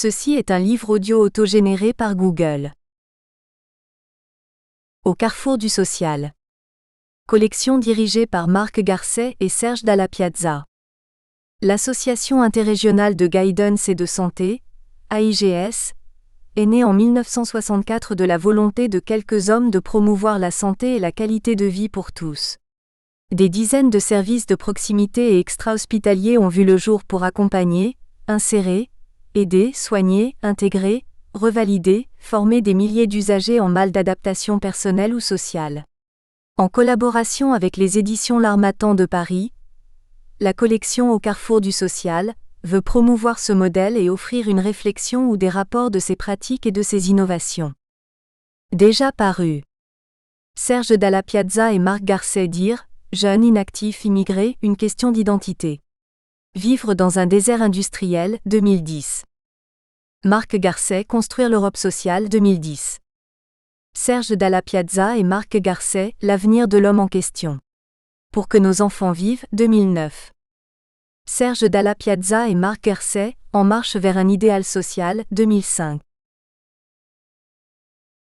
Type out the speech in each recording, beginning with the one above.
Ceci est un livre audio autogénéré par Google. Au carrefour du social. Collection dirigée par Marc Garcet et Serge Dalla Piazza. L'Association interrégionale de guidance et de santé, AIGS, est née en 1964 de la volonté de quelques hommes de promouvoir la santé et la qualité de vie pour tous. Des dizaines de services de proximité et extra-hospitaliers ont vu le jour pour accompagner, insérer, aider, soigner, intégrer, revalider, former des milliers d'usagers en mal d'adaptation personnelle ou sociale. En collaboration avec les éditions L'Harmattan de Paris, la collection Au carrefour du social veut promouvoir ce modèle et offrir une réflexion ou des rapports de ses pratiques et de ses innovations. Déjà paru. Serge Dalla Piazza et Marc Garcet dire, jeunes inactifs immigrés, une question d'identité. Vivre dans un désert industriel, 2010. Marc Garcet, Construire l'Europe sociale, 2010. Serge Dalla Piazza et Marc Garcet, L'avenir de l'homme en question. Pour que nos enfants vivent, 2009. Serge Dalla Piazza et Marc Garcet, En marche vers un idéal social, 2005.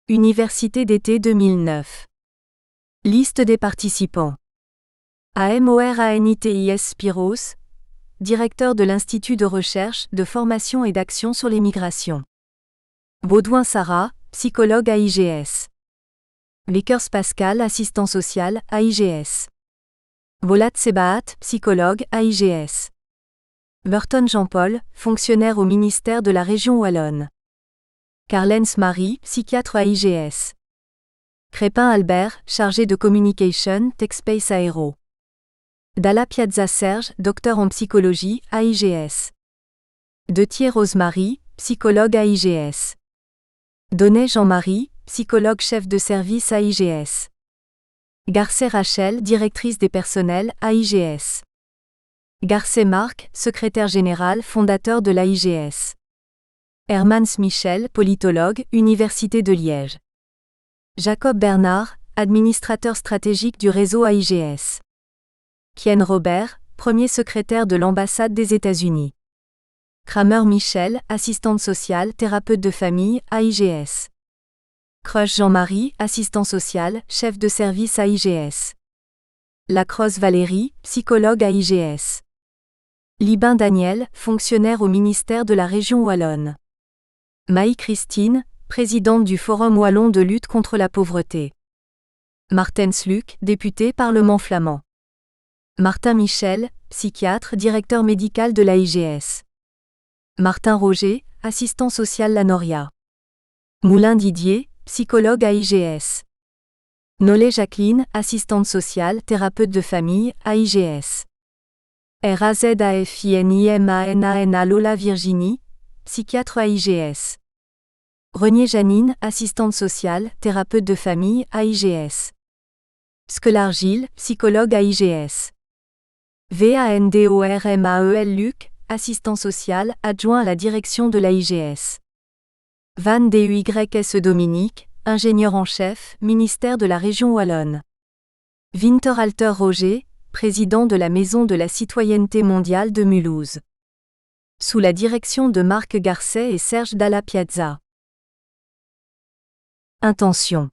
Université d'été 2009. Liste des participants. Amoranitis Spiros, directeur de l'Institut de recherche, de formation et d'action sur les migrations. Baudouin Sarah, psychologue AIGS. Lekers Pascal, assistant social, AIGS. Volat Sebahat, psychologue, AIGS. Burton Jean-Paul, fonctionnaire au ministère de la Région Wallonne. Carlens Marie, psychiatre AIGS. Crépin Albert, chargé de communication, TechSpace Aéro. Dalla Piazza Serge, docteur en psychologie, AIGS. Dethier Rosemarie, psychologue AIGS. Donnet Jean-Marie, psychologue chef de service AIGS. Garcet Rachel, directrice des personnels, AIGS. Garcet Marc, secrétaire général fondateur de l'AIGS. Hermans Michel, politologue, Université de Liège. Jacob Bernard, administrateur stratégique du réseau AIGS. Kien Robert, premier secrétaire de l'ambassade des États-Unis. Kramer Michel, assistante sociale, thérapeute de famille, AIGS. Crush Jean-Marie, assistant social, chef de service AIGS. Lacrosse Valérie, psychologue AIGS. Libin Daniel, fonctionnaire au ministère de la Région Wallonne. Maï Christine, présidente du Forum Wallon de lutte contre la pauvreté. Martens Luc, député Parlement flamand. Martin Michel, psychiatre, directeur médical de l'AIGS. Martin Roger, assistant social Lanoria. Moulin Didier, psychologue AIGS. Nollet Jacqueline, assistante sociale, thérapeute de famille, AIGS. RAZAFINIMANANA Lola Virginie, psychiatre AIGS. Renier Janine, assistante sociale, thérapeute de famille, AIGS. Skelar Gilles, psychologue AIGS. VANDORMAEL Luc, assistant social, adjoint à la direction de l'AIGS. Van DUYS Dominique, ingénieur en chef, ministère de la Région Wallonne. Winterhalter Roger, président de la Maison de la Citoyenneté mondiale de Mulhouse. Sous la direction de Marc Garcet et Serge Dalla Piazza. Intention.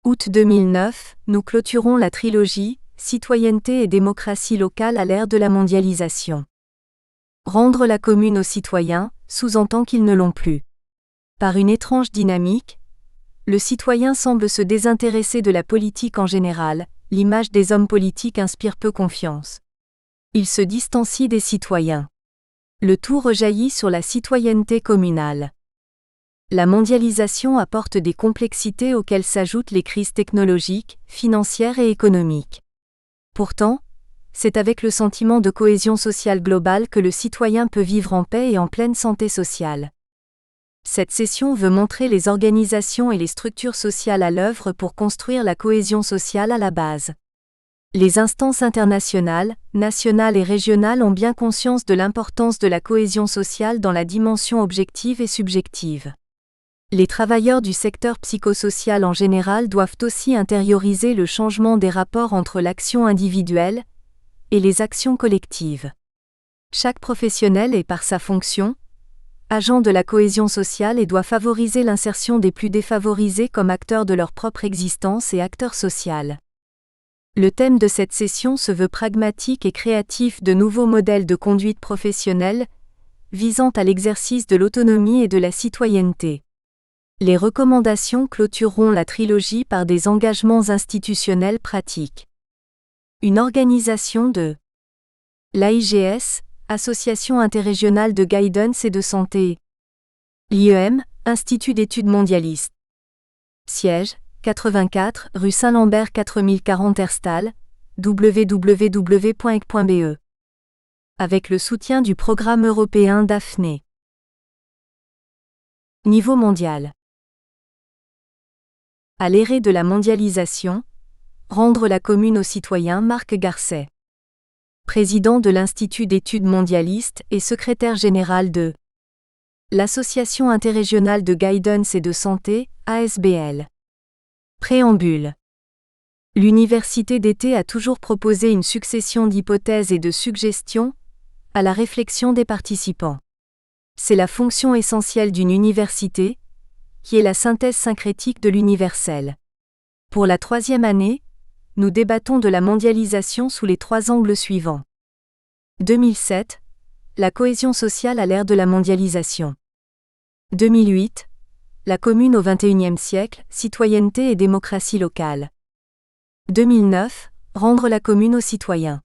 Août 2009, nous clôturons la trilogie Citoyenneté et démocratie locale à l'ère de la mondialisation. Rendre la commune aux citoyens, sous-entend qu'ils ne l'ont plus. Par une étrange dynamique, le citoyen semble se désintéresser de la politique en général, l'image des hommes politiques inspire peu confiance. Il se distancie des citoyens. Le tout rejaillit sur la citoyenneté communale. La mondialisation apporte des complexités auxquelles s'ajoutent les crises technologiques, financières et économiques. Pourtant, c'est avec le sentiment de cohésion sociale globale que le citoyen peut vivre en paix et en pleine santé sociale. Cette session veut montrer les organisations et les structures sociales à l'œuvre pour construire la cohésion sociale à la base. Les instances internationales, nationales et régionales ont bien conscience de l'importance de la cohésion sociale dans la dimension objective et subjective. Les travailleurs du secteur psychosocial en général doivent aussi intérioriser le changement des rapports entre l'action individuelle et les actions collectives. Chaque professionnel est par sa fonction agent de la cohésion sociale et doit favoriser l'insertion des plus défavorisés comme acteurs de leur propre existence et acteurs sociaux. Le thème de cette session se veut pragmatique et créatif de nouveaux modèles de conduite professionnelle, visant à l'exercice de l'autonomie et de la citoyenneté. Les recommandations clôtureront la trilogie par des engagements institutionnels pratiques. Une organisation de l'AIGS, Association interrégionale de guidance et de santé. L'IEM, Institut d'études mondialistes. Siège, 84, rue Saint-Lambert 4040 Herstal, www.ec.be. Avec le soutien du programme européen Daphné. Niveau mondial. À l'ère de la mondialisation, rendre la commune aux citoyens. Marc Garcet. Président de l'Institut d'études mondialistes et secrétaire général de l'Association interrégionale de guidance et de santé, ASBL. Préambule. L'université d'été a toujours proposé une succession d'hypothèses et de suggestions à la réflexion des participants. C'est la fonction essentielle d'une université, qui est la synthèse syncrétique de l'universel. Pour la 3e année, nous débattons de la mondialisation sous les 3 angles suivants. 2007, la cohésion sociale à l'ère de la mondialisation. 2008, la commune au XXIe siècle, citoyenneté et démocratie locale. 2009, rendre la commune aux citoyens.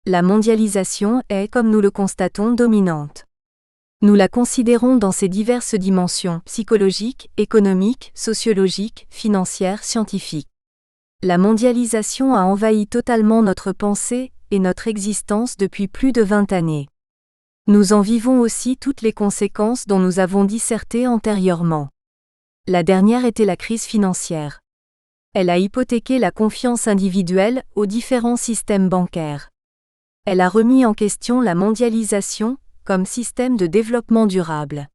La mondialisation est, comme nous le constatons, dominante. Nous la considérons dans ses diverses dimensions, psychologiques, économiques, sociologiques, financières, scientifiques. La mondialisation a envahi totalement notre pensée et notre existence depuis plus de 20 années. Nous en vivons aussi toutes les conséquences dont nous avons disserté antérieurement. La dernière était la crise financière. Elle a hypothéqué la confiance individuelle aux différents systèmes bancaires. Elle a remis en question la mondialisation comme système de développement durable.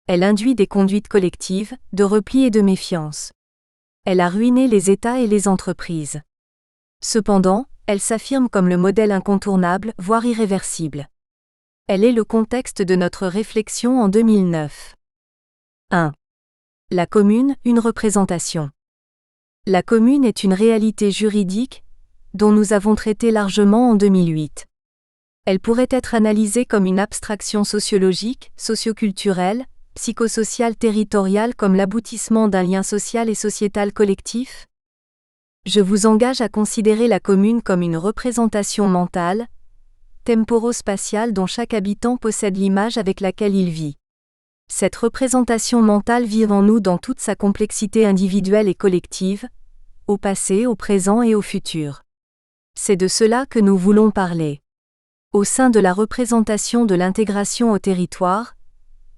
Elle induit des conduites collectives, de repli et de méfiance. Elle a ruiné les États et les entreprises. Cependant, elle s'affirme comme le modèle incontournable, voire irréversible. Elle est le contexte de notre réflexion en 2009. 1. La commune, une représentation. La commune est une réalité juridique, dont nous avons traité largement en 2008. Elle pourrait être analysée comme une abstraction sociologique, socioculturelle, psychosociale territoriale comme l'aboutissement d'un lien social et sociétal collectif. Je vous engage à considérer la commune comme une représentation mentale, temporo-spatiale dont chaque habitant possède l'image avec laquelle il vit. Cette représentation mentale vit en nous dans toute sa complexité individuelle et collective, au passé, au présent et au futur. C'est de cela que nous voulons parler. Au sein de la représentation de l'intégration au territoire,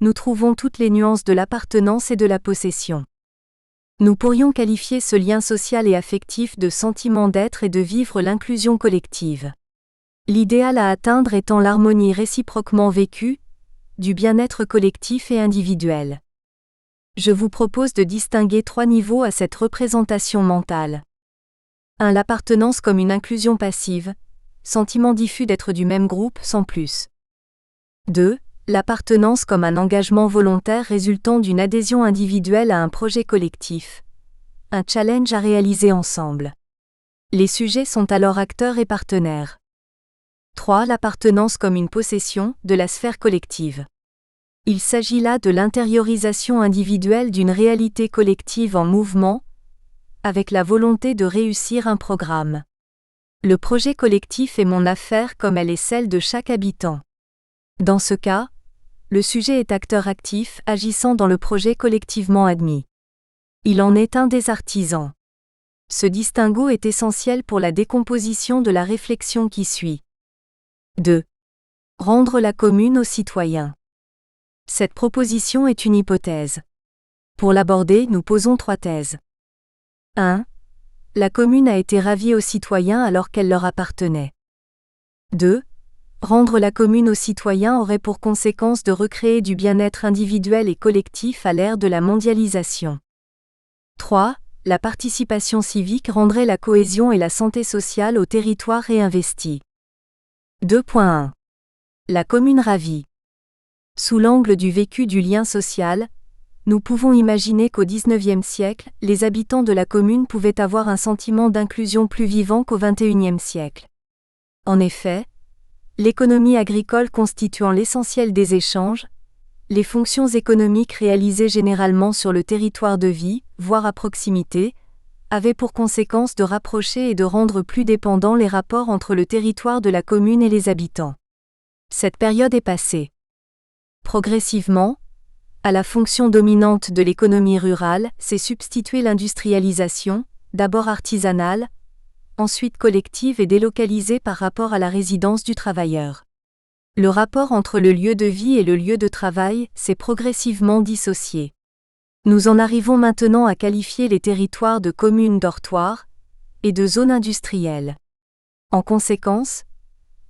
nous trouvons toutes les nuances de l'appartenance et de la possession. Nous pourrions qualifier ce lien social et affectif de sentiment d'être et de vivre l'inclusion collective. L'idéal à atteindre étant l'harmonie réciproquement vécue, du bien-être collectif et individuel. Je vous propose de distinguer 3 niveaux à cette représentation mentale. 1. L'appartenance comme une inclusion passive, sentiment diffus d'être du même groupe sans plus. 2. L'appartenance comme un engagement volontaire résultant d'une adhésion individuelle à un projet collectif. Un challenge à réaliser ensemble. Les sujets sont alors acteurs et partenaires. 3. L'appartenance comme une possession, de la sphère collective. Il s'agit là de l'intériorisation individuelle d'une réalité collective en mouvement, avec la volonté de réussir un programme. Le projet collectif est mon affaire comme elle est celle de chaque habitant. Dans ce cas, le sujet est acteur actif agissant dans le projet collectivement admis. Il en est un des artisans. Ce distinguo est essentiel pour la décomposition de la réflexion qui suit. 2. Rendre la commune aux citoyens. Cette proposition est une hypothèse. Pour l'aborder, nous posons 3 thèses. 1. La commune a été ravie aux citoyens alors qu'elle leur appartenait. 2. Rendre la commune aux citoyens aurait pour conséquence de recréer du bien-être individuel et collectif à l'ère de la mondialisation. 3. La participation civique rendrait la cohésion et la santé sociale au territoire réinvestis. 2.1. La commune ravie. Sous l'angle du vécu du lien social, nous pouvons imaginer qu'au XIXe siècle, les habitants de la commune pouvaient avoir un sentiment d'inclusion plus vivant qu'au XXIe siècle. En effet, l'économie agricole constituant l'essentiel des échanges, les fonctions économiques réalisées généralement sur le territoire de vie, voire à proximité, avaient pour conséquence de rapprocher et de rendre plus dépendants les rapports entre le territoire de la commune et les habitants. Cette période est passée. Progressivement, à la fonction dominante de l'économie rurale s'est substituée l'industrialisation, d'abord artisanale, ensuite collective et délocalisée par rapport à la résidence du travailleur. Le rapport entre le lieu de vie et le lieu de travail s'est progressivement dissocié. Nous en arrivons maintenant à qualifier les territoires de communes dortoirs et de zones industrielles. En conséquence,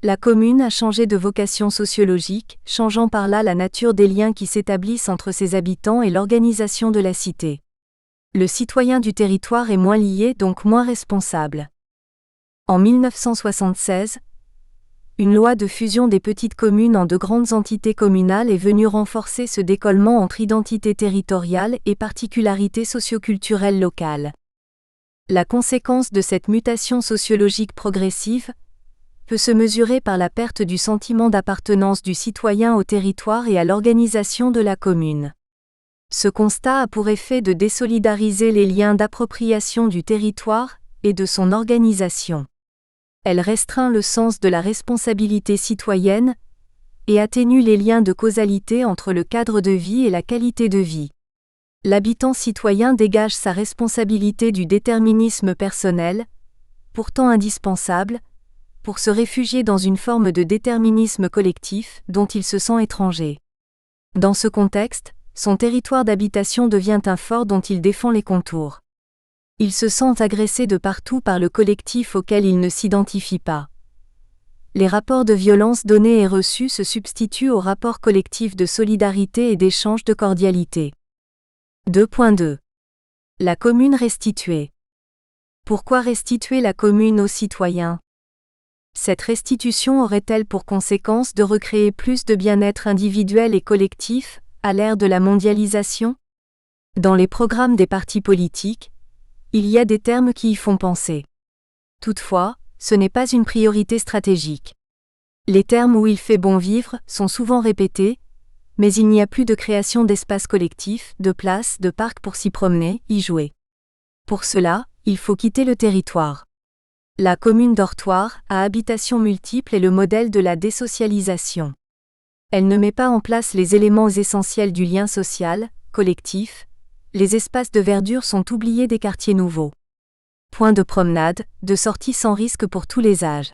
la commune a changé de vocation sociologique, changeant par là la nature des liens qui s'établissent entre ses habitants et l'organisation de la cité. Le citoyen du territoire est moins lié, donc moins responsable. En 1976, une loi de fusion des petites communes en 2 grandes entités communales est venue renforcer ce décollement entre identité territoriale et particularités socioculturelles locales. La conséquence de cette mutation sociologique progressive peut se mesurer par la perte du sentiment d'appartenance du citoyen au territoire et à l'organisation de la commune. Ce constat a pour effet de désolidariser les liens d'appropriation du territoire et de son organisation. Elle restreint le sens de la responsabilité citoyenne et atténue les liens de causalité entre le cadre de vie et la qualité de vie. L'habitant citoyen dégage sa responsabilité du déterminisme personnel, pourtant indispensable, pour se réfugier dans une forme de déterminisme collectif dont il se sent étranger. Dans ce contexte, son territoire d'habitation devient un fort dont il défend les contours. Il se sent agressé de partout par le collectif auquel il ne s'identifie pas. Les rapports de violence donnés et reçus se substituent aux rapports collectifs de solidarité et d'échange de cordialité. 2.2. La commune restituée. Pourquoi restituer la commune aux citoyens ? Cette restitution aurait-elle pour conséquence de recréer plus de bien-être individuel et collectif, à l'ère de la mondialisation ? Dans les programmes des partis politiques, il y a des termes qui y font penser. Toutefois, ce n'est pas une priorité stratégique. Les termes où il fait bon vivre sont souvent répétés, mais il n'y a plus de création d'espaces collectifs, de places, de parcs pour s'y promener, y jouer. Pour cela, il faut quitter le territoire. La commune dortoir, à habitation multiple, est le modèle de la désocialisation. Elle ne met pas en place les éléments essentiels du lien social, collectif. Les espaces de verdure sont oubliés des quartiers nouveaux. Points de promenade, de sortie sans risque pour tous les âges.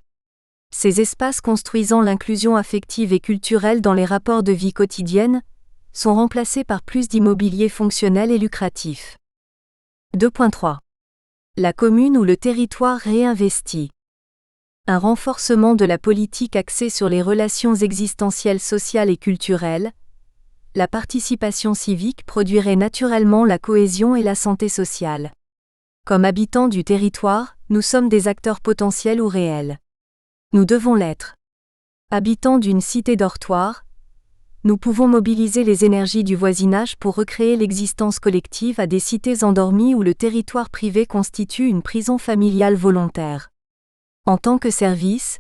Ces espaces construisant l'inclusion affective et culturelle dans les rapports de vie quotidienne sont remplacés par plus d'immobilier fonctionnel et lucratif. 2.3. La commune ou le territoire réinvesti. Un renforcement de la politique axée sur les relations existentielles sociales et culturelles. La participation civique produirait naturellement la cohésion et la santé sociale. Comme habitants du territoire, nous sommes des acteurs potentiels ou réels. Nous devons l'être. Habitants d'une cité dortoir, nous pouvons mobiliser les énergies du voisinage pour recréer l'existence collective à des cités endormies où le territoire privé constitue une prison familiale volontaire. En tant que service,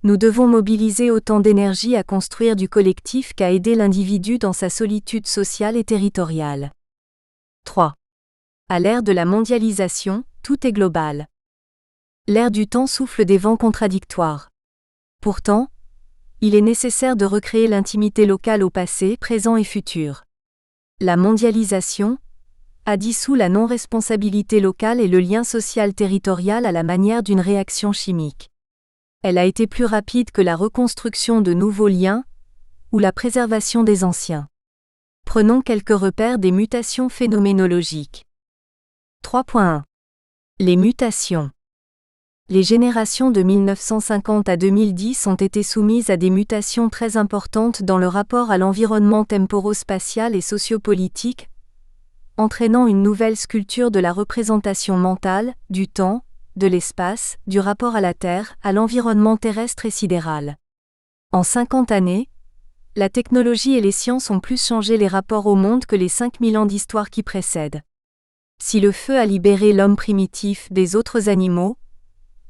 nous devons mobiliser autant d'énergie à construire du collectif qu'à aider l'individu dans sa solitude sociale et territoriale. 3. À l'ère de la mondialisation, tout est global. L'ère du temps souffle des vents contradictoires. Pourtant, il est nécessaire de recréer l'intimité locale au passé, présent et futur. La mondialisation a dissous la non-responsabilité locale et le lien social territorial à la manière d'une réaction chimique. Elle a été plus rapide que la reconstruction de nouveaux liens ou la préservation des anciens. Prenons quelques repères des mutations phénoménologiques. 3.1. Les mutations. Les générations de 1950 à 2010 ont été soumises à des mutations très importantes dans le rapport à l'environnement temporo-spatial et sociopolitique, entraînant une nouvelle sculpture de la représentation mentale, du temps, de l'espace, du rapport à la Terre, à l'environnement terrestre et sidéral. En 50 années, la technologie et les sciences ont plus changé les rapports au monde que les 5000 ans d'histoire qui précèdent. Si le feu a libéré l'homme primitif des autres animaux,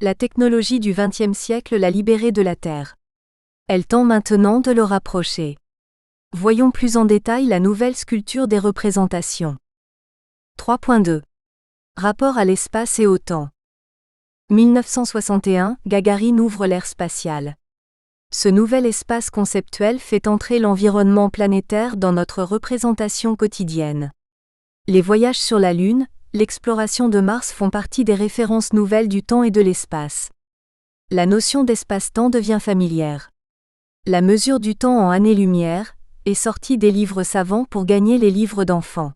la technologie du XXe siècle l'a libéré de la Terre. Elle tend maintenant de le rapprocher. Voyons plus en détail la nouvelle sculpture des représentations. 3.2. Rapport à l'espace et au temps. 1961, Gagarine ouvre l'ère spatiale. Ce nouvel espace conceptuel fait entrer l'environnement planétaire dans notre représentation quotidienne. Les voyages sur la Lune, l'exploration de Mars font partie des références nouvelles du temps et de l'espace. La notion d'espace-temps devient familière. La mesure du temps en années-lumière est sortie des livres savants pour gagner les livres d'enfants.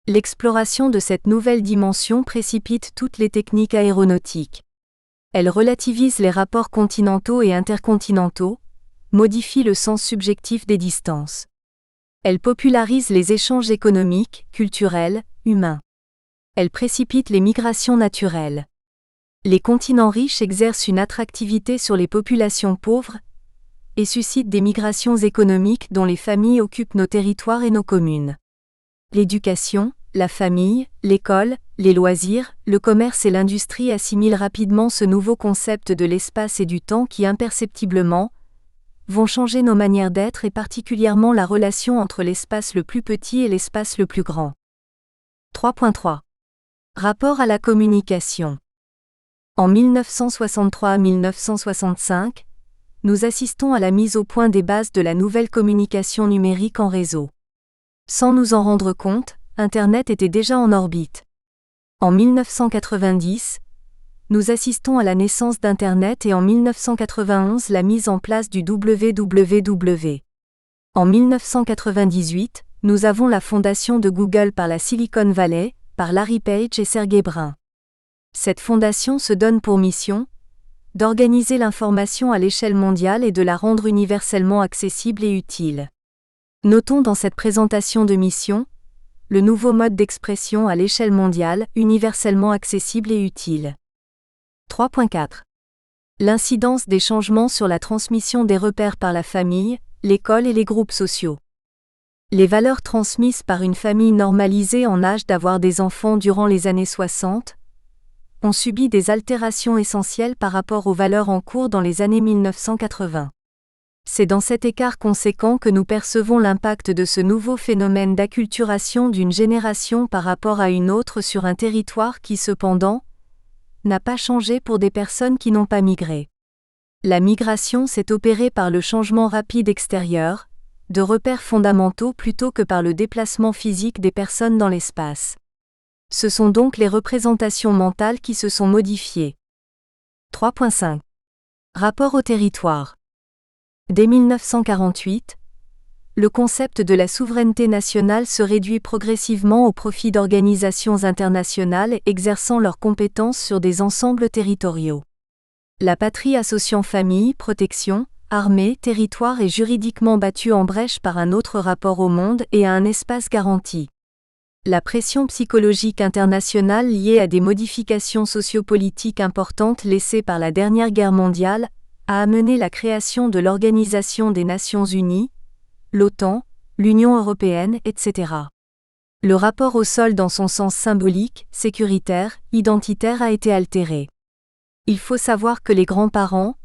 L'exploration de cette nouvelle dimension précipite toutes les techniques aéronautiques. Elle relativise les rapports continentaux et intercontinentaux, modifie le sens subjectif des distances. Elle popularise les échanges économiques, culturels, humains. Elle précipite les migrations naturelles. Les continents riches exercent une attractivité sur les populations pauvres et suscitent des migrations économiques dont les familles occupent nos territoires et nos communes. L'éducation, la famille, l'école, les loisirs, le commerce et l'industrie assimilent rapidement ce nouveau concept de l'espace et du temps qui imperceptiblement vont changer nos manières d'être et particulièrement la relation entre l'espace le plus petit et l'espace le plus grand. 3.3. Rapport à la communication. En 1963-1965, nous assistons à la mise au point des bases de la nouvelle communication numérique en réseau. Sans nous en rendre compte, Internet était déjà en orbite. En 1990, nous assistons à la naissance d'Internet et en 1991 la mise en place du www. En 1998, nous avons la fondation de Google par la Silicon Valley, par Larry Page et Sergey Brin. Cette fondation se donne pour mission d'organiser l'information à l'échelle mondiale et de la rendre universellement accessible et utile. Notons dans cette présentation de mission le nouveau mode d'expression à l'échelle mondiale, universellement accessible et utile. 3.4. L'incidence des changements sur la transmission des repères par la famille, l'école et les groupes sociaux. Les valeurs transmises par une famille normalisée en âge d'avoir des enfants durant les années 60 ont subi des altérations essentielles par rapport aux valeurs en cours dans les années 1980. C'est dans cet écart conséquent que nous percevons l'impact de ce nouveau phénomène d'acculturation d'une génération par rapport à une autre sur un territoire qui cependant n'a pas changé pour des personnes qui n'ont pas migré. La migration s'est opérée par le changement rapide extérieur, de repères fondamentaux plutôt que par le déplacement physique des personnes dans l'espace. Ce sont donc les représentations mentales qui se sont modifiées. 3.5. Rapport au territoire. Dès 1948, le concept de la souveraineté nationale se réduit progressivement au profit d'organisations internationales exerçant leurs compétences sur des ensembles territoriaux. La patrie associant famille, protection, armée, territoire est juridiquement battue en brèche par un autre rapport au monde et à un espace garanti. La pression psychologique internationale liée à des modifications sociopolitiques importantes laissées par la dernière guerre mondiale a amené la création de l'Organisation des Nations Unies, l'OTAN, l'Union européenne, etc. Le rapport au sol dans son sens symbolique, sécuritaire, identitaire a été altéré. Il faut savoir que les grands-parents,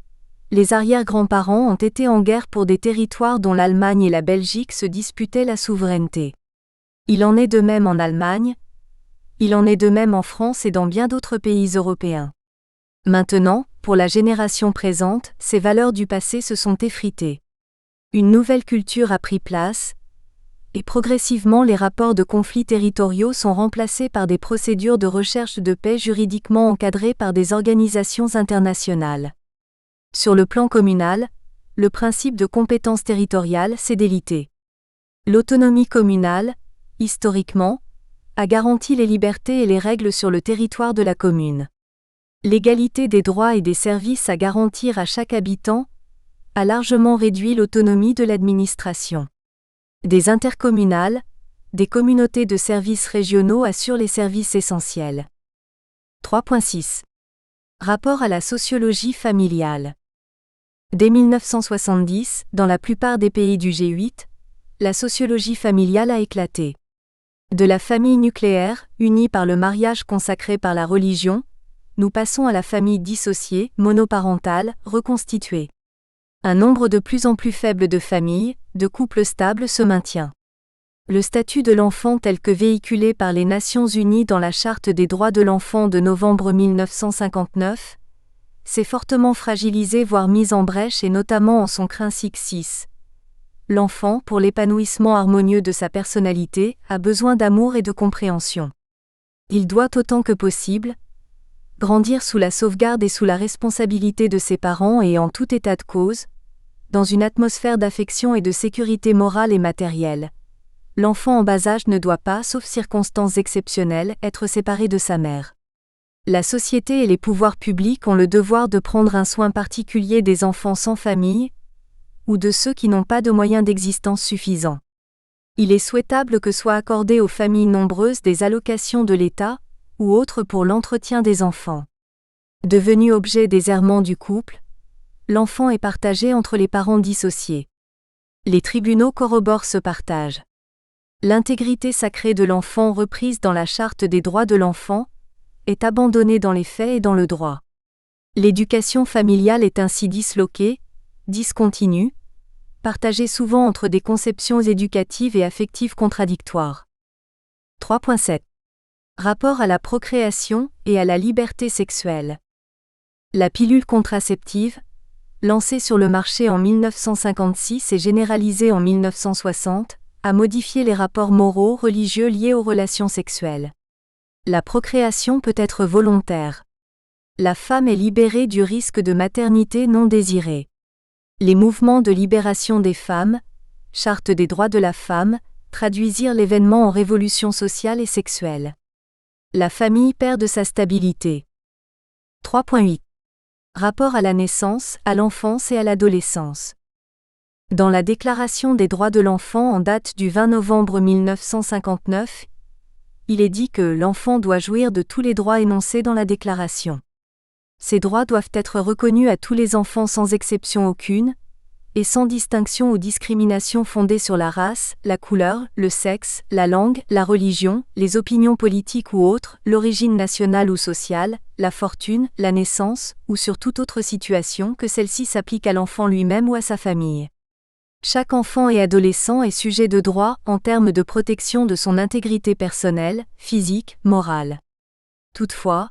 les arrière-grands-parents ont été en guerre pour des territoires dont l'Allemagne et la Belgique se disputaient la souveraineté. Il en est de même en Allemagne, il en est de même en France et dans bien d'autres pays européens. Maintenant, pour la génération présente, ces valeurs du passé se sont effritées. Une nouvelle culture a pris place, et progressivement les rapports de conflits territoriaux sont remplacés par des procédures de recherche de paix juridiquement encadrées par des organisations internationales. Sur le plan communal, le principe de compétence territoriale s'est délité. L'autonomie communale, historiquement, a garanti les libertés et les règles sur le territoire de la commune. L'égalité des droits et des services à garantir à chaque habitant a largement réduit l'autonomie de l'administration. Des intercommunales, des communautés de services régionaux assurent les services essentiels. 3.6. Rapport à la sociologie familiale. Dès 1970, dans la plupart des pays du G8, la sociologie familiale a éclaté. De la famille nucléaire, unie par le mariage consacré par la religion, nous passons à la famille dissociée, monoparentale, reconstituée. Un nombre de plus en plus faible de familles, de couples stables se maintient. Le statut de l'enfant tel que véhiculé par les Nations Unies dans la Charte des droits de l'enfant de novembre 1959 s'est fortement fragilisé voire mis en brèche et notamment en son principe 6. L'enfant, pour l'épanouissement harmonieux de sa personnalité, a besoin d'amour et de compréhension. Il doit autant que possible grandir sous la sauvegarde et sous la responsabilité de ses parents et en tout état de cause, dans une atmosphère d'affection et de sécurité morale et matérielle. L'enfant en bas âge ne doit pas, sauf circonstances exceptionnelles, être séparé de sa mère. La société et les pouvoirs publics ont le devoir de prendre un soin particulier des enfants sans famille, ou de ceux qui n'ont pas de moyens d'existence suffisants. Il est souhaitable que soient accordées aux familles nombreuses des allocations de l'État, ou autres pour l'entretien des enfants. Devenu objet des errements du couple, l'enfant est partagé entre les parents dissociés. Les tribunaux corroborent ce partage. L'intégrité sacrée de l'enfant reprise dans la Charte des droits de l'enfant est abandonnée dans les faits et dans le droit. L'éducation familiale est ainsi disloquée, discontinue, partagée souvent entre des conceptions éducatives et affectives contradictoires. 3.7. Rapport à la procréation et à la liberté sexuelle. La pilule contraceptive, lancée sur le marché en 1956 et généralisée en 1960, a modifié les rapports moraux religieux liés aux relations sexuelles. La procréation peut être volontaire. La femme est libérée du risque de maternité non désirée. Les mouvements de libération des femmes, Charte des droits de la femme, traduisirent l'événement en révolution sociale et sexuelle. La famille perd de sa stabilité. 3.8. Rapport à la naissance, à l'enfance et à l'adolescence. Dans la Déclaration des droits de l'enfant en date du 20 novembre 1959, il est dit que l'enfant doit jouir de tous les droits énoncés dans la Déclaration. Ces droits doivent être reconnus à tous les enfants sans exception aucune, et sans distinction ou discrimination fondée sur la race, la couleur, le sexe, la langue, la religion, les opinions politiques ou autres, l'origine nationale ou sociale, la fortune, la naissance, ou sur toute autre situation que celle-ci s'applique à l'enfant lui-même ou à sa famille. Chaque enfant et adolescent est sujet de droits en termes de protection de son intégrité personnelle, physique, morale. Toutefois,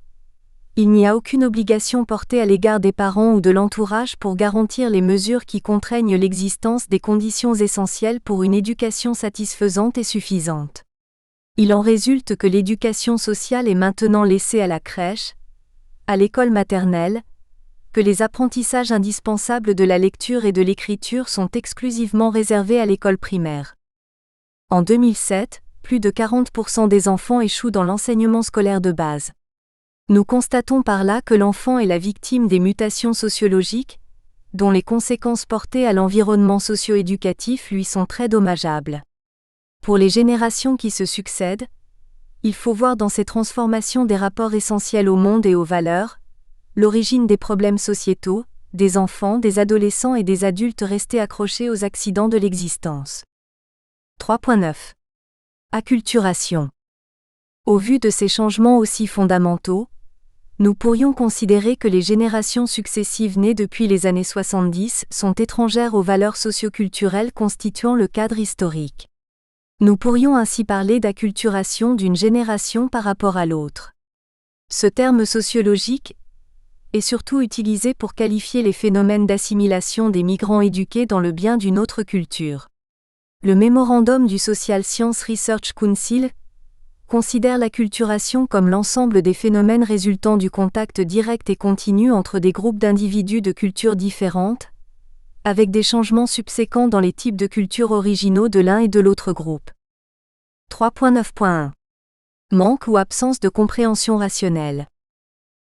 il n'y a aucune obligation portée à l'égard des parents ou de l'entourage pour garantir les mesures qui contraignent l'existence des conditions essentielles pour une éducation satisfaisante et suffisante. Il en résulte que l'éducation sociale est maintenant laissée à la crèche, à l'école maternelle, que les apprentissages indispensables de la lecture et de l'écriture sont exclusivement réservés à l'école primaire. En 2007, plus de 40% des enfants échouent dans l'enseignement scolaire de base. Nous constatons par là que l'enfant est la victime des mutations sociologiques, dont les conséquences portées à l'environnement socio-éducatif lui sont très dommageables. Pour les générations qui se succèdent, il faut voir dans ces transformations des rapports essentiels au monde et aux valeurs, l'origine des problèmes sociétaux, des enfants, des adolescents et des adultes restés accrochés aux accidents de l'existence. 3.9. Acculturation. Au vu de ces changements aussi fondamentaux, nous pourrions considérer que les générations successives nées depuis les années 70 sont étrangères aux valeurs socioculturelles constituant le cadre historique. Nous pourrions ainsi parler d'acculturation d'une génération par rapport à l'autre. Ce terme sociologique est surtout utilisé pour qualifier les phénomènes d'assimilation des migrants éduqués dans le bien d'une autre culture. Le mémorandum du Social Science Research Council considère l'acculturation comme l'ensemble des phénomènes résultant du contact direct et continu entre des groupes d'individus de cultures différentes, avec des changements subséquents dans les types de cultures originaux de l'un et de l'autre groupe. 3.9.1. Manque ou absence de compréhension rationnelle.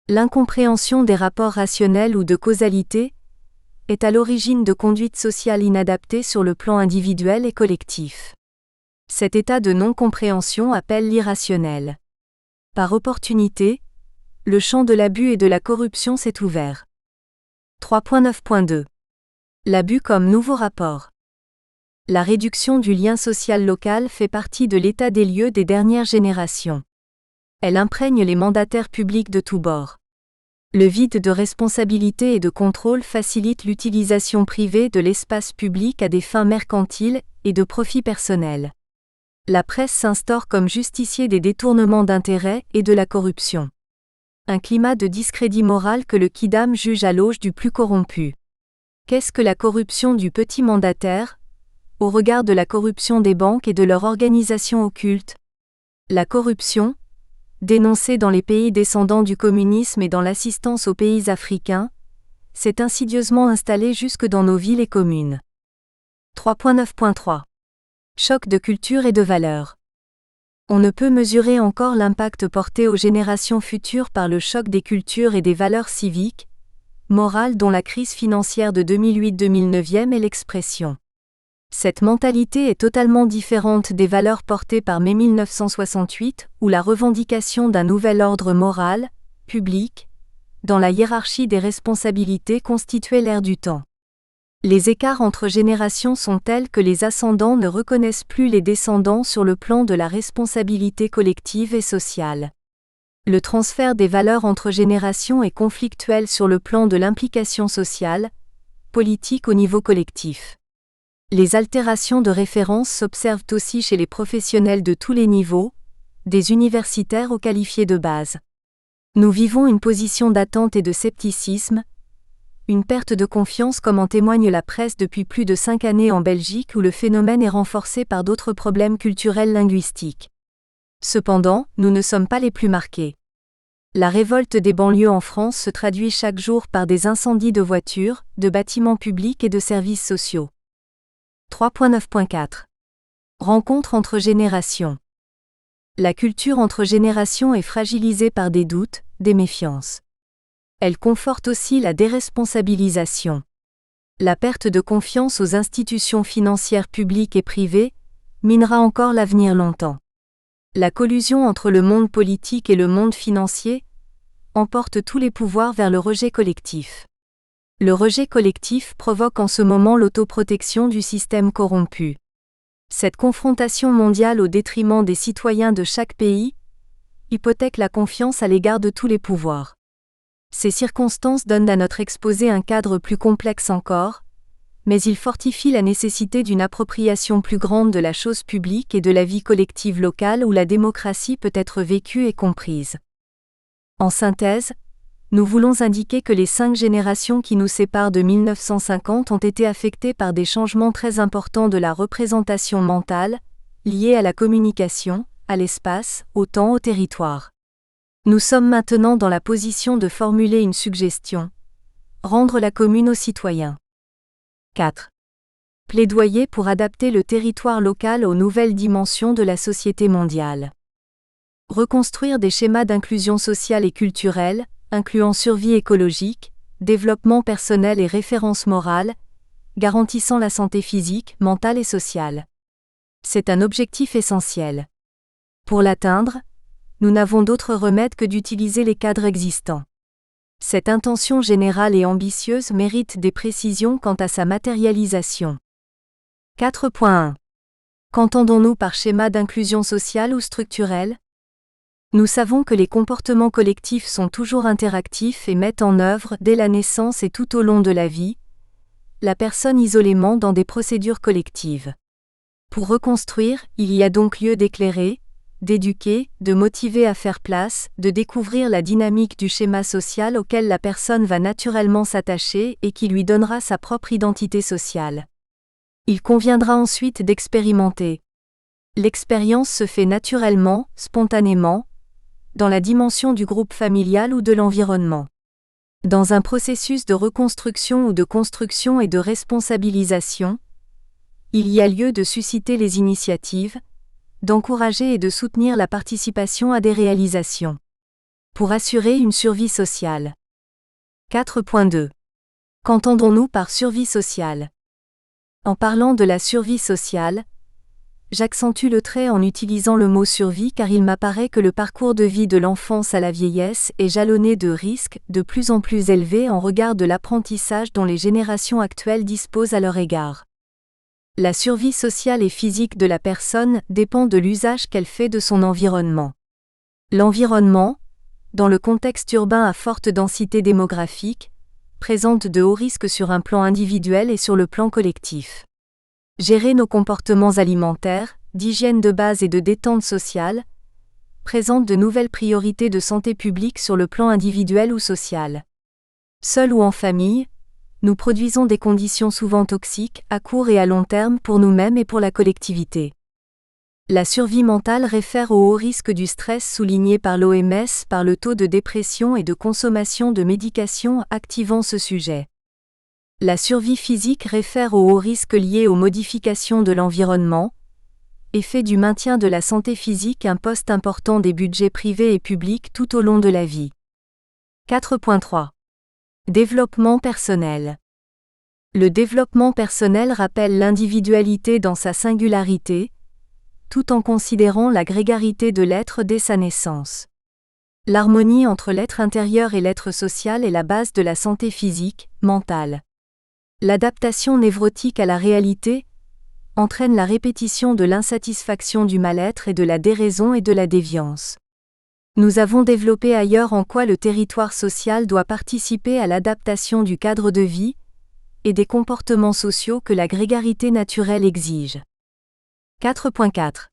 L'incompréhension des rapports rationnels ou de causalité est à l'origine de conduites sociales inadaptées sur le plan individuel et collectif. Cet état de non-compréhension appelle l'irrationnel. Par opportunité, le champ de l'abus et de la corruption s'est ouvert. 3.9.2. L'abus comme nouveau rapport. La réduction du lien social local fait partie de l'état des lieux des dernières générations. Elle imprègne les mandataires publics de tous bords. Le vide de responsabilité et de contrôle facilite l'utilisation privée de l'espace public à des fins mercantiles et de profit personnel. La presse s'instaure comme justicier des détournements d'intérêts et de la corruption. Un climat de discrédit moral que le Quidam juge à l'auge du plus corrompu. Qu'est-ce que la corruption du petit mandataire, au regard de la corruption des banques et de leur organisation occulte? La corruption, dénoncée dans les pays descendants du communisme et dans l'assistance aux pays africains, s'est insidieusement installée jusque dans nos villes et communes. 3.9.3 Choc de culture et de valeurs. On ne peut mesurer encore l'impact porté aux générations futures par le choc des cultures et des valeurs civiques, morales dont la crise financière de 2008-2009 est l'expression. Cette mentalité est totalement différente des valeurs portées par mai 1968 ou la revendication d'un nouvel ordre moral, public, dans la hiérarchie des responsabilités constituait l'ère du temps. Les écarts entre générations sont tels que les ascendants ne reconnaissent plus les descendants sur le plan de la responsabilité collective et sociale. Le transfert des valeurs entre générations est conflictuel sur le plan de l'implication sociale, politique au niveau collectif. Les altérations de référence s'observent aussi chez les professionnels de tous les niveaux, des universitaires aux qualifiés de base. Nous vivons une position d'attente et de scepticisme, une perte de confiance comme en témoigne la presse depuis plus de 5 années en Belgique où le phénomène est renforcé par d'autres problèmes culturels linguistiques. Cependant, nous ne sommes pas les plus marqués. La révolte des banlieues en France se traduit chaque jour par des incendies de voitures, de bâtiments publics et de services sociaux. 3.9.4 Rencontre entre générations. La culture entre générations est fragilisée par des doutes, des méfiances. Elle conforte aussi la déresponsabilisation. La perte de confiance aux institutions financières publiques et privées minera encore l'avenir longtemps. La collusion entre le monde politique et le monde financier emporte tous les pouvoirs vers le rejet collectif. Le rejet collectif provoque en ce moment l'autoprotection du système corrompu. Cette confrontation mondiale au détriment des citoyens de chaque pays hypothèque la confiance à l'égard de tous les pouvoirs. Ces circonstances donnent à notre exposé un cadre plus complexe encore, mais il fortifie la nécessité d'une appropriation plus grande de la chose publique et de la vie collective locale où la démocratie peut être vécue et comprise. En synthèse, nous voulons indiquer que les 5 générations qui nous séparent de 1950 ont été affectées par des changements très importants de la représentation mentale, liés à la communication, à l'espace, au temps, au territoire. Nous sommes maintenant dans la position de formuler une suggestion. Rendre la commune aux citoyens. 4. Plaidoyer pour adapter le territoire local aux nouvelles dimensions de la société mondiale. Reconstruire des schémas d'inclusion sociale et culturelle, incluant survie écologique, développement personnel et référence morale, garantissant la santé physique, mentale et sociale. C'est un objectif essentiel. Pour l'atteindre, nous n'avons d'autre remède que d'utiliser les cadres existants. Cette intention générale et ambitieuse mérite des précisions quant à sa matérialisation. 4.1 Qu'entendons-nous par schéma d'inclusion sociale ou structurelle ? Nous savons que les comportements collectifs sont toujours interactifs et mettent en œuvre, dès la naissance et tout au long de la vie, la personne isolément dans des procédures collectives. Pour reconstruire, il y a donc lieu d'éclairer, d'éduquer, de motiver à faire place, de découvrir la dynamique du schéma social auquel la personne va naturellement s'attacher et qui lui donnera sa propre identité sociale. Il conviendra ensuite d'expérimenter. L'expérience se fait naturellement, spontanément, dans la dimension du groupe familial ou de l'environnement. Dans un processus de reconstruction ou de construction et de responsabilisation, il y a lieu de susciter les initiatives, d'encourager et de soutenir la participation à des réalisations. Pour assurer une survie sociale. 4.2 Qu'entendons-nous par survie sociale ? En parlant de la survie sociale, J'accentue le trait en utilisant le mot survie car il m'apparaît que le parcours de vie de l'enfance à la vieillesse est jalonné de risques de plus en plus élevés en regard de l'apprentissage dont les générations actuelles disposent à leur égard. La survie sociale et physique de la personne dépend de l'usage qu'elle fait de son environnement. L'environnement, dans le contexte urbain à forte densité démographique, présente de hauts risques sur un plan individuel et sur le plan collectif. Gérer nos comportements alimentaires, d'hygiène de base et de détente sociale, présente de nouvelles priorités de santé publique sur le plan individuel ou social. Seul ou en famille, nous produisons des conditions souvent toxiques, à court et à long terme pour nous-mêmes et pour la collectivité. La survie mentale réfère au haut risque du stress souligné par l'OMS par le taux de dépression et de consommation de médications activant ce sujet. La survie physique réfère au haut risque lié aux modifications de l'environnement, et fait du maintien de la santé physique un poste important des budgets privés et publics tout au long de la vie. 4.3. Développement personnel. Le développement personnel rappelle l'individualité dans sa singularité, tout en considérant la grégarité de l'être dès sa naissance. L'harmonie entre l'être intérieur et l'être social est la base de la santé physique, mentale. L'adaptation névrotique à la réalité entraîne la répétition de l'insatisfaction du mal-être et de la déraison et de la déviance. Nous avons développé ailleurs en quoi le territoire social doit participer à l'adaptation du cadre de vie et des comportements sociaux que la grégarité naturelle exige. 4.4.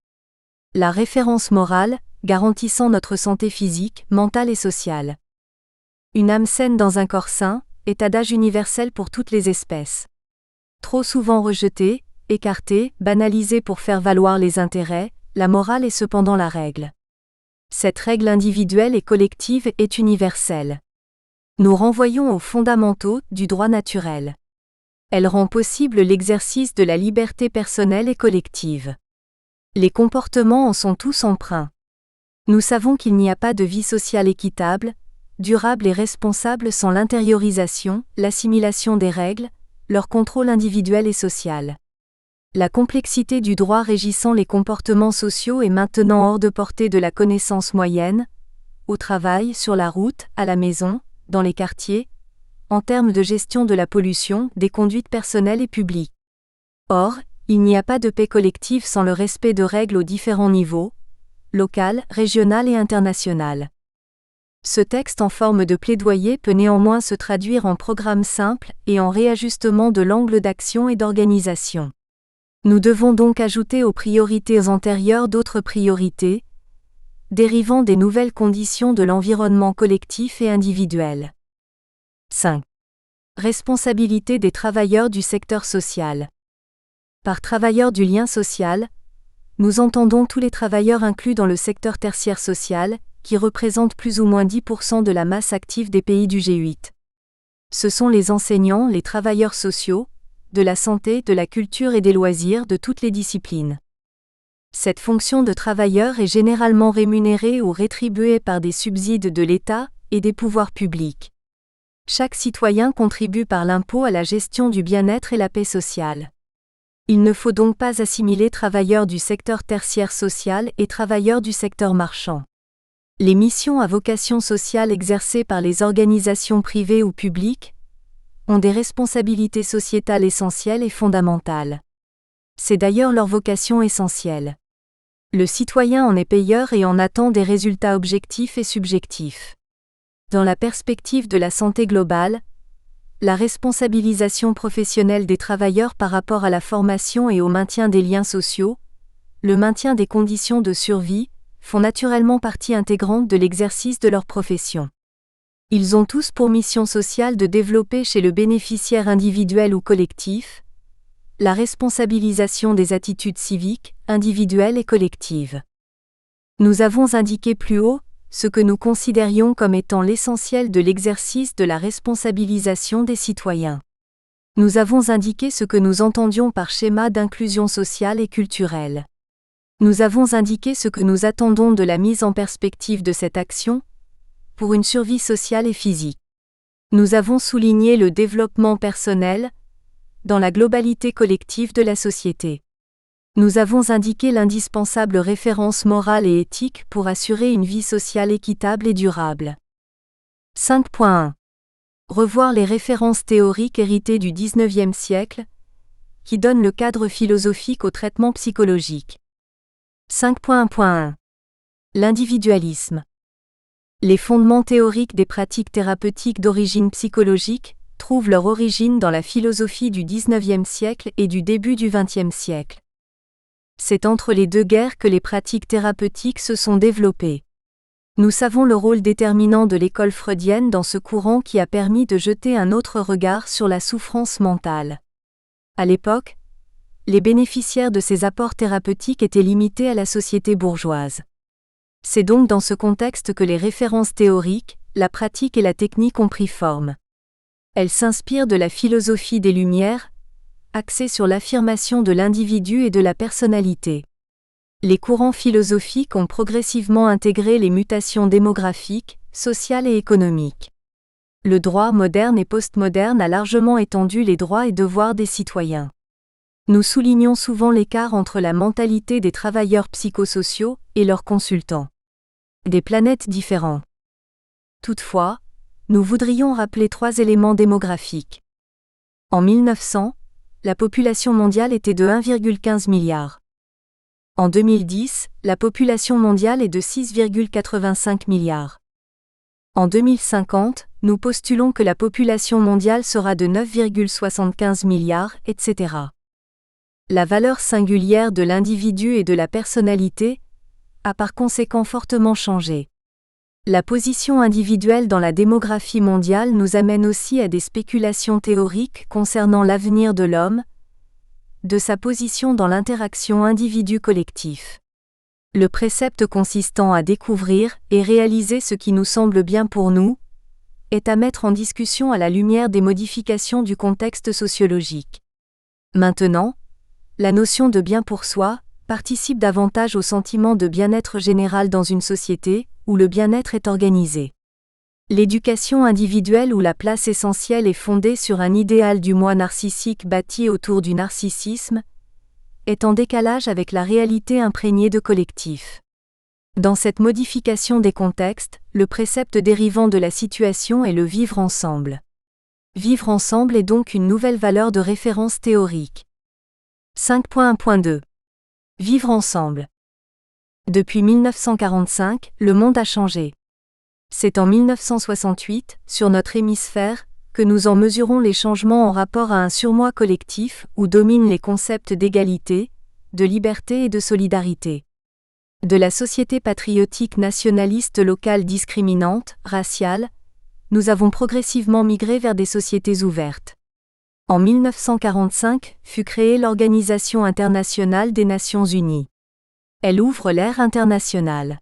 La référence morale, garantissant notre santé physique, mentale et sociale. Une âme saine dans un corps sain est adage universel pour toutes les espèces. Trop souvent rejeté, écarté, banalisé pour faire valoir les intérêts, la morale est cependant la règle. Cette règle individuelle et collective est universelle. Nous renvoyons aux fondamentaux du droit naturel. Elle rend possible l'exercice de la liberté personnelle et collective. Les comportements en sont tous empreints. Nous savons qu'il n'y a pas de vie sociale équitable, durable et responsable sans l'intériorisation, l'assimilation des règles, leur contrôle individuel et social. La complexité du droit régissant les comportements sociaux est maintenant hors de portée de la connaissance moyenne, au travail, sur la route, à la maison, dans les quartiers, en termes de gestion de la pollution, des conduites personnelles et publiques. Or, il n'y a pas de paix collective sans le respect de règles aux différents niveaux, local, régional et international. Ce texte en forme de plaidoyer peut néanmoins se traduire en programme simple et en réajustement de l'angle d'action et d'organisation. Nous devons donc ajouter aux priorités antérieures d'autres priorités, dérivant des nouvelles conditions de l'environnement collectif et individuel. 5. Responsabilité des travailleurs du secteur social. Par travailleurs du lien social, nous entendons tous les travailleurs inclus dans le secteur tertiaire social, qui représentent plus ou moins 10% de la masse active des pays du G8. Ce sont les enseignants, les travailleurs sociaux, de la santé, de la culture et des loisirs de toutes les disciplines. Cette fonction de travailleur est généralement rémunérée ou rétribuée par des subsides de l'État et des pouvoirs publics. Chaque citoyen contribue par l'impôt à la gestion du bien-être et la paix sociale. Il ne faut donc pas assimiler travailleurs du secteur tertiaire social et travailleurs du secteur marchand. Les missions à vocation sociale exercées par les organisations privées ou publiques ont des responsabilités sociétales essentielles et fondamentales. C'est d'ailleurs leur vocation essentielle. Le citoyen en est payeur et en attend des résultats objectifs et subjectifs. Dans la perspective de la santé globale, la responsabilisation professionnelle des travailleurs par rapport à la formation et au maintien des liens sociaux, le maintien des conditions de survie, font naturellement partie intégrante de l'exercice de leur profession. Ils ont tous pour mission sociale de développer chez le bénéficiaire individuel ou collectif la responsabilisation des attitudes civiques, individuelles et collectives. Nous avons indiqué plus haut ce que nous considérions comme étant l'essentiel de l'exercice de la responsabilisation des citoyens. Nous avons indiqué ce que nous entendions par schéma d'inclusion sociale et culturelle. Nous avons indiqué ce que nous attendons de la mise en perspective de cette action, pour une survie sociale et physique. Nous avons souligné le développement personnel, dans la globalité collective de la société. Nous avons indiqué l'indispensable référence morale et éthique pour assurer une vie sociale équitable et durable. 5.1. Revoir les références théoriques héritées du XIXe siècle, qui donnent le cadre philosophique au traitement psychologique. 5.1.1. L'individualisme. Les fondements théoriques des pratiques thérapeutiques d'origine psychologique trouvent leur origine dans la philosophie du XIXe siècle et du début du XXe siècle. C'est entre les deux guerres que les pratiques thérapeutiques se sont développées. Nous savons le rôle déterminant de l'école freudienne dans ce courant qui a permis de jeter un autre regard sur la souffrance mentale. À l'époque, les bénéficiaires de ces apports thérapeutiques étaient limités à la société bourgeoise. C'est donc dans ce contexte que les références théoriques, la pratique et la technique ont pris forme. Elles s'inspirent de la philosophie des Lumières, axée sur l'affirmation de l'individu et de la personnalité. Les courants philosophiques ont progressivement intégré les mutations démographiques, sociales et économiques. Le droit moderne et postmoderne a largement étendu les droits et devoirs des citoyens. Nous soulignons souvent l'écart entre la mentalité des travailleurs psychosociaux et leurs consultants. Des planètes différents. Toutefois, nous voudrions rappeler 3 éléments démographiques. En 1900, la population mondiale était de 1,15 milliard. En 2010, la population mondiale est de 6,85 milliards. En 2050, nous postulons que la population mondiale sera de 9,75 milliards, etc. La valeur singulière de l'individu et de la personnalité a par conséquent fortement changé. La position individuelle dans la démographie mondiale nous amène aussi à des spéculations théoriques concernant l'avenir de l'homme, de sa position dans l'interaction individu-collectif. Le précepte consistant à découvrir et réaliser ce qui nous semble bien pour nous est à mettre en discussion à la lumière des modifications du contexte sociologique. Maintenant, la notion de bien pour soi participe davantage au sentiment de bien-être général dans une société où le bien-être est organisé. L'éducation individuelle où la place essentielle est fondée sur un idéal du moi narcissique bâti autour du narcissisme est en décalage avec la réalité imprégnée de collectif. Dans cette modification des contextes, le précepte dérivant de la situation est le vivre ensemble. Vivre ensemble est donc une nouvelle valeur de référence théorique. 5.1.2. Vivre ensemble. Depuis 1945, le monde a changé. C'est en 1968, sur notre hémisphère, que nous en mesurons les changements en rapport à un surmoi collectif où dominent les concepts d'égalité, de liberté et de solidarité. De la société patriotique nationaliste locale discriminante, raciale, nous avons progressivement migré vers des sociétés ouvertes. En 1945 fut créée l'Organisation internationale des Nations unies. Elle ouvre l'ère internationale.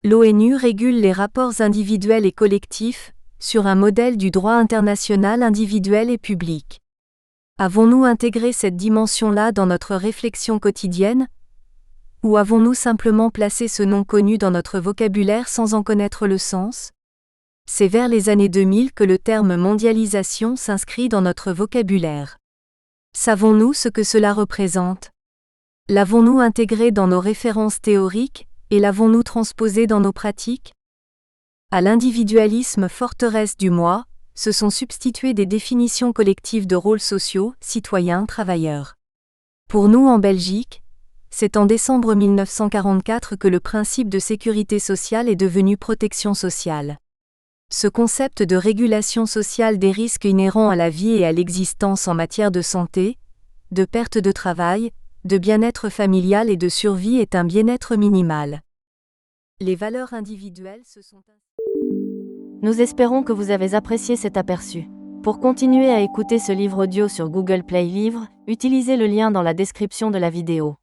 L'ONU régule les rapports individuels et collectifs, sur un modèle du droit international individuel et public. Avons-nous intégré cette dimension-là dans notre réflexion quotidienne ? Ou avons-nous simplement placé ce nom connu dans notre vocabulaire sans en connaître le sens ? C'est vers les années 2000 que le terme mondialisation s'inscrit dans notre vocabulaire. Savons-nous ce que cela représente ? L'avons-nous intégré dans nos références théoriques, et l'avons-nous transposé dans nos pratiques ? À l'individualisme forteresse du moi, se sont substituées des définitions collectives de rôles sociaux, citoyens, travailleurs. Pour nous en Belgique, c'est en décembre 1944 que le principe de sécurité sociale est devenu protection sociale. Ce concept de régulation sociale des risques inhérents à la vie et à l'existence en matière de santé, de perte de travail, de bien-être familial et de survie est un bien-être minimal. Les valeurs individuelles se sont... Nous espérons que vous avez apprécié cet aperçu. Pour continuer à écouter ce livre audio sur Google Play Livres, utilisez le lien dans la description de la vidéo.